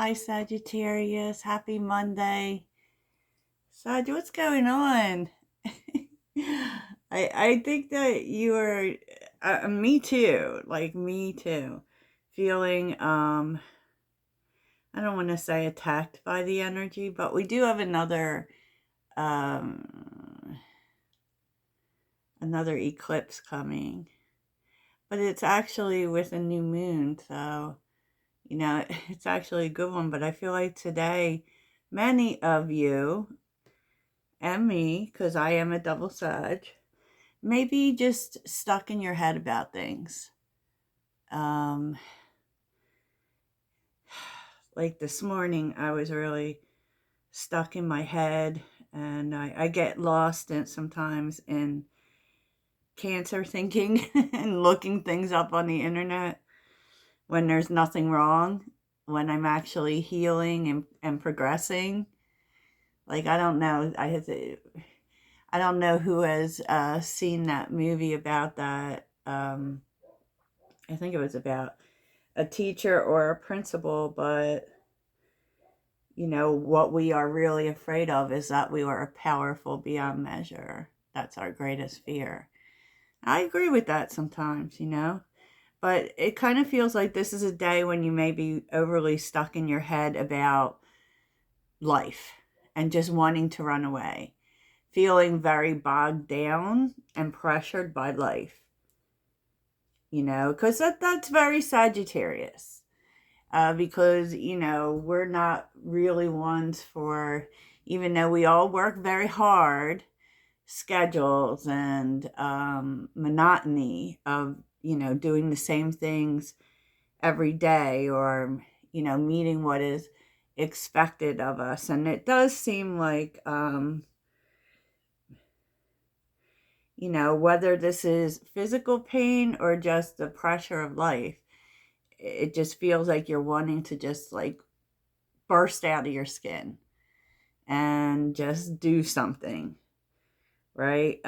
Hi, Sagittarius. Happy Monday. Sag, what's going on? I think that you are, me too. Like me too. Feeling, I don't want to say attacked by the energy, but we do have um, another eclipse coming. But it's actually with a new moon, so it's actually a good one. But I feel like today, many of you and me, because I am a double Sag, maybe just stuck in your head about things. Um, like this morning, I was really stuck in my head, and I get lost in sometimes in cancer thinking and looking things up on the internet when there's nothing wrong, when I'm actually healing and progressing. Like I don't know, I don't know who has seen that movie about that. I think it was about a teacher or a principal, but what we are really afraid of is that we are powerful beyond measure. That's our greatest fear. I agree with that sometimes. But it kind of feels like this is a day when you may be overly stuck in your head about life and just wanting to run away, feeling very bogged down and pressured by life, because that's very Sagittarius. Because, we're not really ones for, even though we all work very hard, schedules and monotony of, doing the same things every day, or, meeting what is expected of us. And it does seem like, whether this is physical pain or just the pressure of life, it just feels like you're wanting to just like burst out of your skin and just do something, right?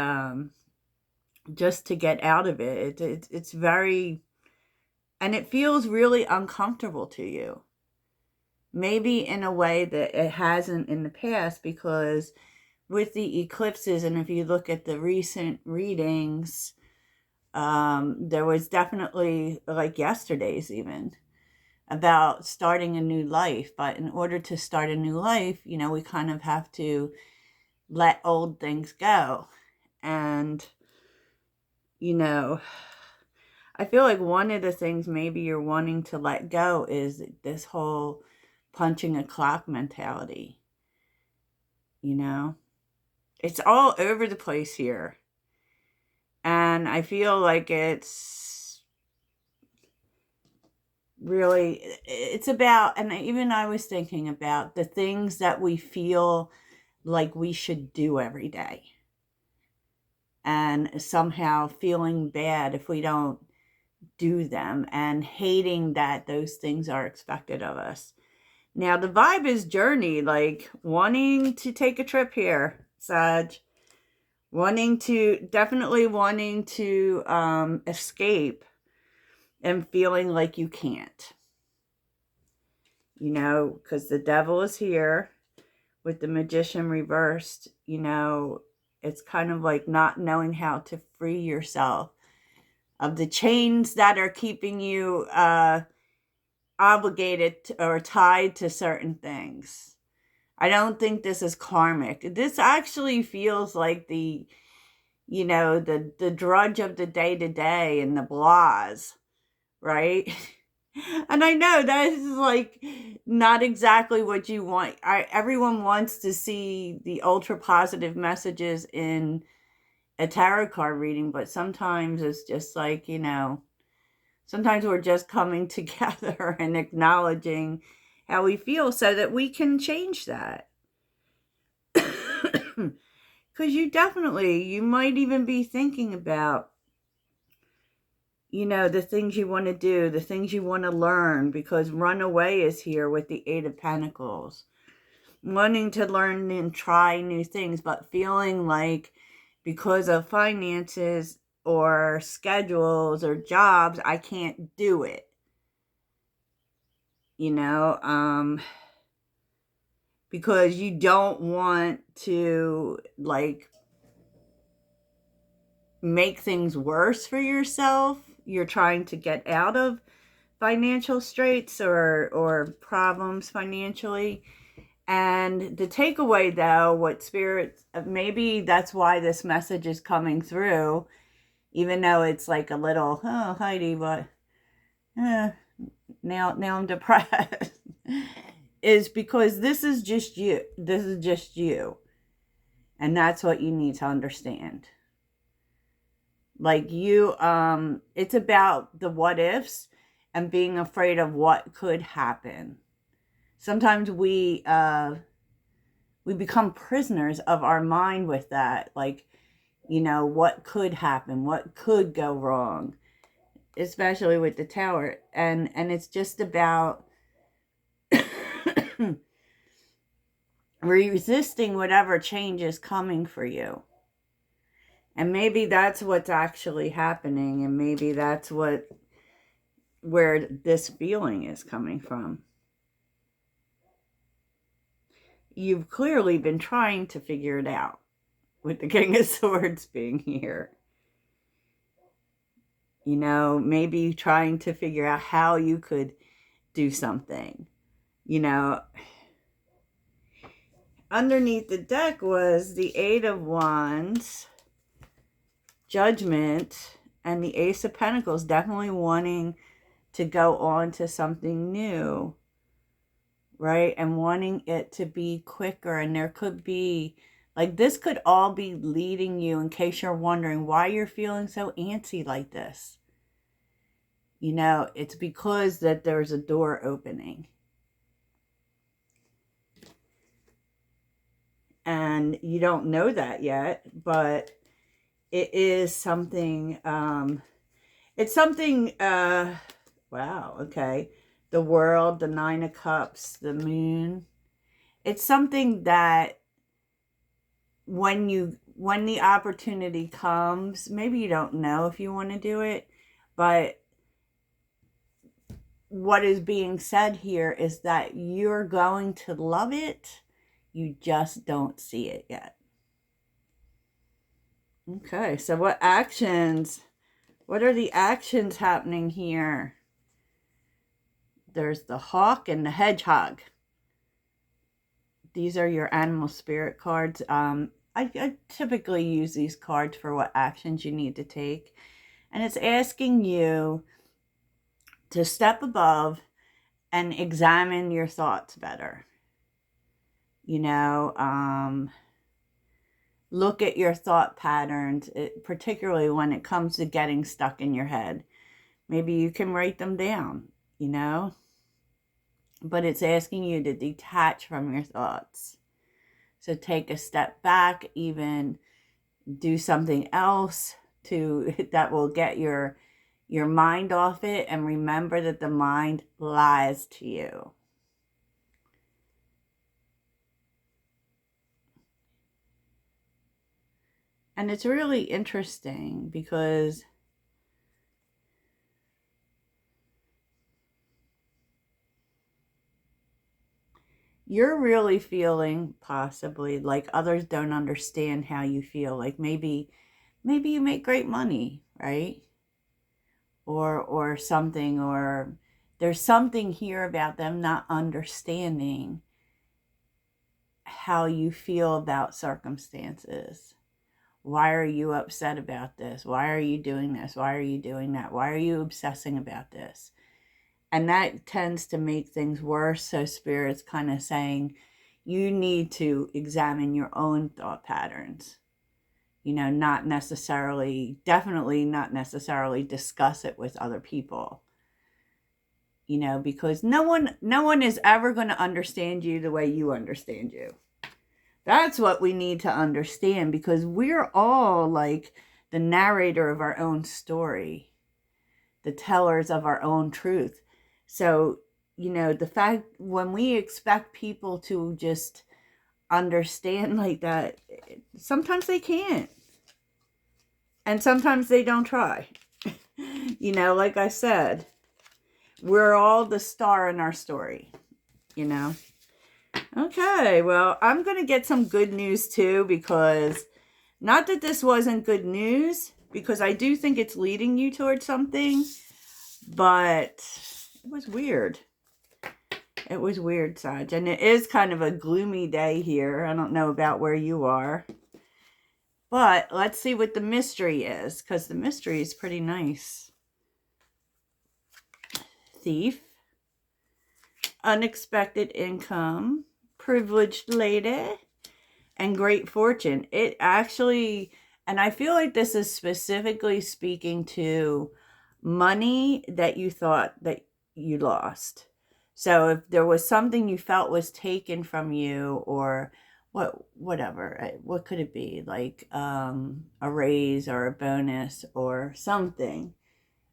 Just to get out of it. It's very, and it feels really uncomfortable to you. Maybe in a way that it hasn't in the past, because with the eclipses, and if you look at the recent readings, there was definitely, like yesterday's even, about starting a new life. But in order to start a new life, we kind of have to let old things go. And, I feel like one of the things maybe you're wanting to let go is this whole punching a clock mentality. It's all over the place here. And I feel like it's really, it's about, and even I was thinking about the things that we feel like we should do every day, and somehow feeling bad if we don't do them, and hating that those things are expected of us. Now the vibe is journey, like wanting to take a trip here, Sag, definitely wanting to escape, and feeling like you can't, because the devil is here with the magician reversed. It's kind of like not knowing how to free yourself of the chains that are keeping you obligated or tied to certain things. I don't think this is karmic. This actually feels like the drudge of the day to day and the blahs, right? And I know that is like not exactly what you want. Everyone wants to see the ultra positive messages in a tarot card reading, but sometimes it's just like, sometimes we're just coming together and acknowledging how we feel so that we can change that. Because you might even be thinking about, the things you want to do, the things you want to learn, because runaway is here with the Eight of Pentacles. Wanting to learn and try new things, but feeling like because of finances or schedules or jobs, I can't do it. you know, because you don't want to, like, make things worse for yourself. You're trying to get out of financial straits or problems financially. And the takeaway, though, what Spirit, maybe that's why this message is coming through, even though it's like a little, oh, Heidi, but now I'm depressed, is because this is just you. This is just you. And that's what you need to understand. Like you, it's about the what ifs and being afraid of what could happen. Sometimes we become prisoners of our mind with that. Like, you know, what could happen? What could go wrong? Especially with the Tower. And it's just about resisting whatever change is coming for you. And maybe that's what's actually happening. And maybe that's where this feeling is coming from. You've clearly been trying to figure it out with the King of Swords being here. You know, maybe trying to figure out how you could do something. You know, underneath the deck was the Eight of Wands, Judgment, and the Ace of Pentacles, definitely wanting to go on to something new, right? And wanting it to be quicker. And there could be, like, this could all be leading you, in case you're wondering why you're feeling so antsy like this. You know, it's because that there's a door opening. And you don't know that yet, but it is something, it's something, wow, okay. The World, the Nine of Cups, the Moon. It's something that when the opportunity comes, maybe you don't know if you want to do it, but what is being said here is that you're going to love it. You just don't see it yet. Okay, so what are the actions happening here? There's the Hawk and the Hedgehog. These are your animal spirit cards. I typically use these cards for what actions you need to take. And it's asking you to step above and examine your thoughts better. You know, look at your thought patterns, particularly when it comes to getting stuck in your head. Maybe you can write them down, you know. But it's asking you to detach from your thoughts. So take a step back, even do something else that will get your mind off it, and remember that the mind lies to you. And it's really interesting because you're really feeling possibly like others don't understand how you feel. Like maybe you make great money, right? Or something, or there's something here about them not understanding how you feel about circumstances. Why are you upset about this? Why are you doing this? Why are you doing that? Why are you obsessing about this? And that tends to make things worse. So Spirit's kind of saying you need to examine your own thought patterns. You know, definitely not necessarily discuss it with other people. You know, because no one is ever going to understand you the way you understand you. That's what we need to understand, because we're all like the narrator of our own story, the tellers of our own truth. So, you know, the fact when we expect people to just understand like that, sometimes they can't. And sometimes they don't try. You know, like I said, we're all the star in our story, you know? Okay, well, I'm going to get some good news too, because not that this wasn't good news, because I do think it's leading you towards something, but it was weird. It was weird, Sag. And it is kind of a gloomy day here. I don't know about where you are. But let's see what the mystery is, because the mystery is pretty nice. Thief. Unexpected income. Privileged lady. And great fortune. It actually, and I feel like this is specifically speaking to money that you thought that you lost. So if there was something you felt was taken from you, or whatever, what could it be? Like a raise or a bonus or something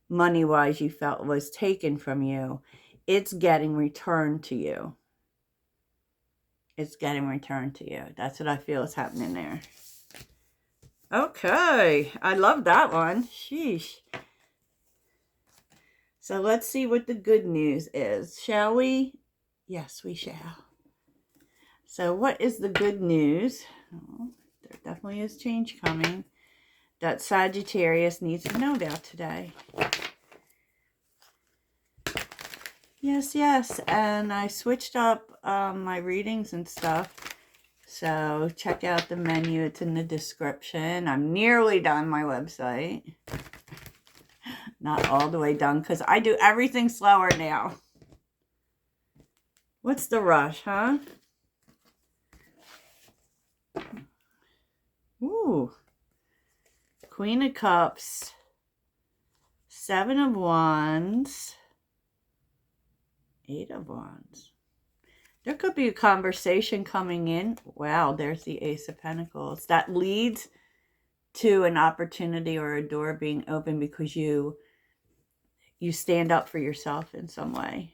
money-wise you felt was taken from you, it's getting returned to you. It's getting returned to you. That's what I feel is happening there. Okay. I love that one. Sheesh. So let's see what the good news is. Shall we? Yes, we shall. So what is the good news? Oh, there definitely is change coming that Sagittarius needs to know about today. Yes, yes. And I switched up my readings and stuff. So check out the menu. It's in the description. I'm nearly done my website. Not all the way done, because I do everything slower now. What's the rush, huh? Ooh. Queen of Cups. 7 of Wands. 8 of Wands. There could be a conversation coming in. Wow, there's the Ace of Pentacles. That leads to an opportunity or a door being open because you stand up for yourself in some way.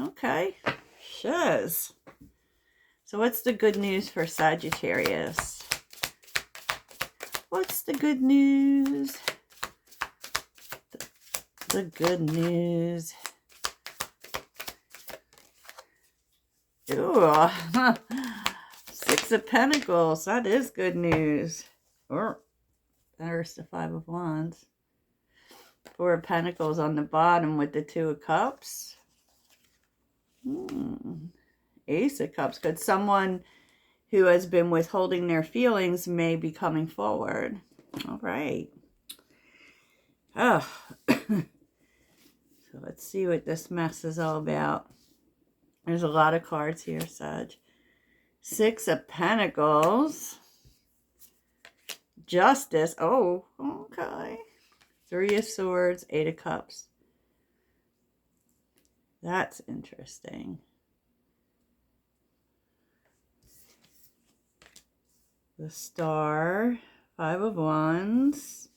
Okay. Shiz. So what's the good news for Sagittarius? What's the good news? The good news. Ooh. 6 of Pentacles. That is good news. Or there's the 5 of Wands. 4 of Pentacles on the bottom with the 2 of Cups. Ace of Cups. Because someone who has been withholding their feelings may be coming forward. All right. Oh. So let's see what this mess is all about. There's a lot of cards here, Sag. 6 of Pentacles. Justice. Oh, okay. 3 of Swords. 8 of Cups. That's interesting. The Star. 5 of Wands.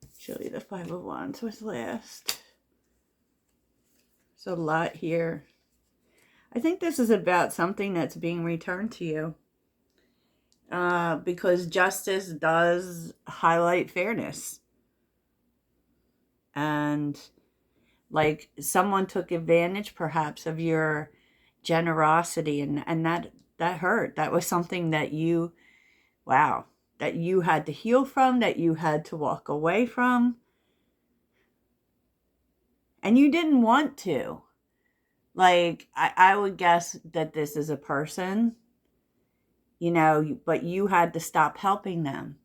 Actually, the 5 of Wands was last. There's a lot here. I think this is about something that's being returned to you. Because justice does highlight fairness. And like someone took advantage perhaps of your generosity, and that hurt. That was something that you, wow, that you had to heal from, that you had to walk away from. And you didn't want to. Like, I would guess that this is a person, you know, but you had to stop helping them.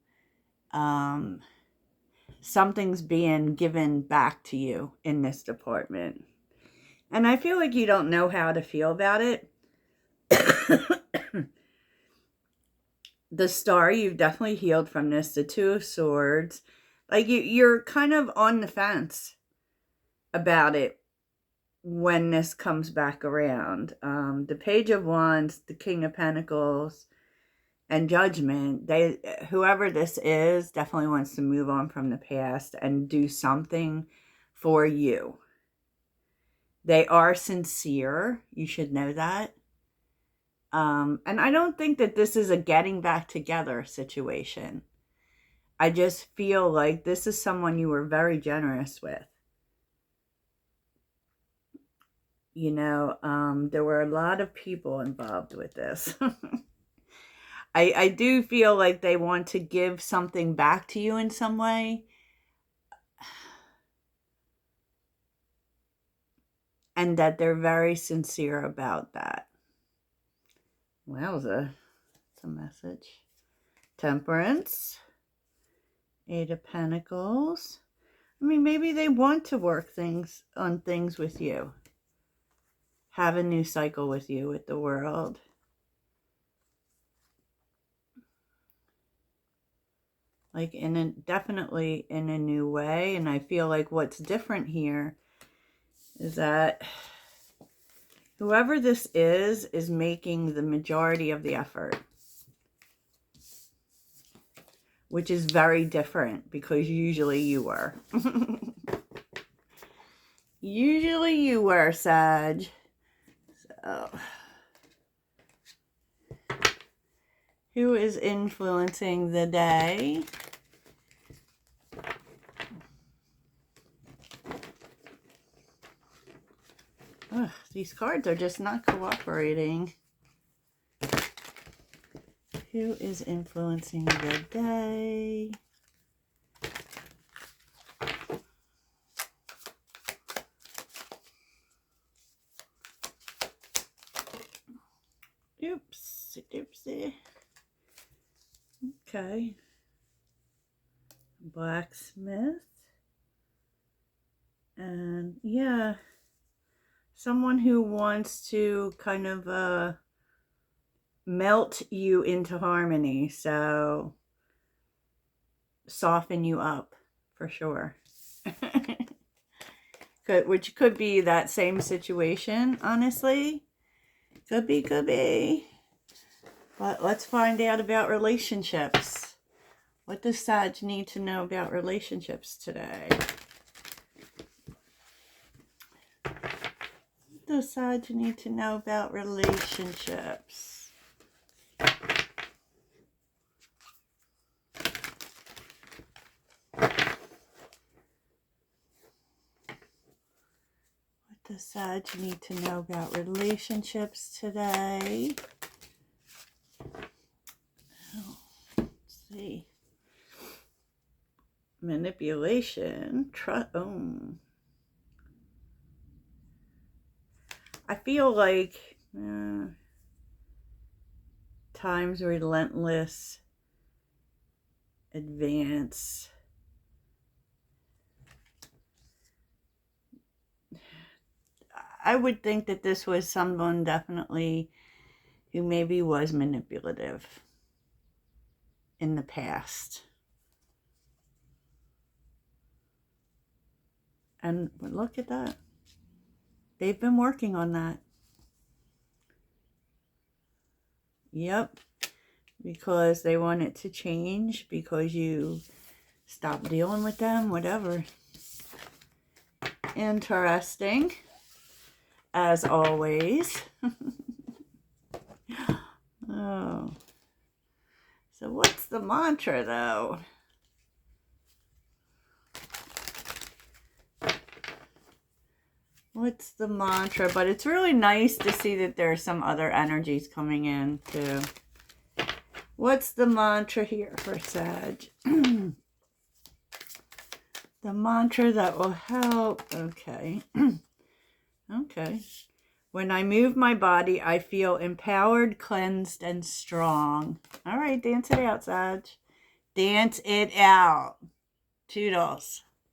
Something's being given back to you in this department. And I feel like you don't know how to feel about it. The Star, you've definitely healed from this. The 2 of Swords. Like, you're kind of on the fence about it when this comes back around. The Page of Wands, the King of Pentacles, and Judgment. Whoever this is definitely wants to move on from the past and do something for you. They are sincere. You should know that. And I don't think that this is a getting back together situation. I just feel like this is someone you were very generous with. there were a lot of people involved with this. I do feel like they want to give something back to you in some way. And that they're very sincere about that. Wowza. It's a message. Temperance. Eight of Pentacles. I mean, maybe they want to work on things with you. Have a new cycle with you, with the World. Like definitely in a new way. And I feel like what's different here is that whoever this is making the majority of the effort. Which is very different because usually you were. Usually you were, Sag. So, who is influencing the day? Ugh, these cards are just not cooperating. Who is influencing the day? Oops, oopsie. Okay. Blacksmith. And yeah, someone who wants to kind of melt you into harmony, so soften you up for sure. Which could be that same situation, honestly. Could be. But let's find out about relationships. What does Sag need to know about relationships today? What does Sag need to know about relationships? What does Sag need to know about relationships today? Let's see. Manipulation. Trust. Oh. I feel like time's relentless advance. I would think that this was someone definitely who maybe was manipulative in the past. And look at that. They've been working on that. Yep. Because they want it to change, because you stop dealing with them, whatever. Interesting. As always. Oh. So what's the mantra, though? What's the mantra? But it's really nice to see that there are some other energies coming in, too. What's the mantra here for Sag? The mantra that will help. Okay. Okay. When I move my body, I feel empowered, cleansed, and strong. All right, dance it out, Sag. Dance it out. Toodles.